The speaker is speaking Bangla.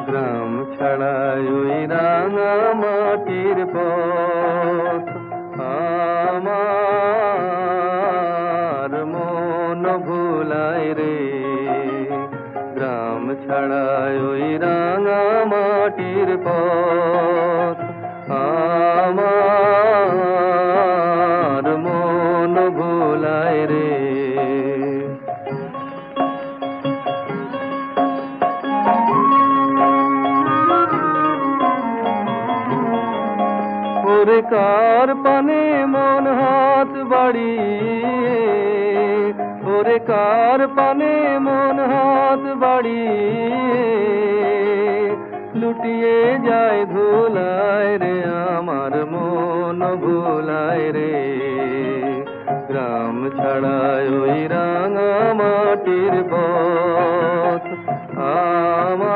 গ্রাম ছাড়া ওই রাঙা মাটির পথ আমার মন ভুলায় রে। গ্রাম ছাড়া ওই রাঙা মাটির পথ আমার মন ভুলায় রে। ওরে কার পানে মন হাত বাড়িয়ে, ওরে কার পানে মন হাত বাড়িয়ে লুটিয়ে যায় ধুলায় রে। আমার মন ভুলায় রে। গ্রাম ছাড়া ওই রাঙা মাটির পথ আমার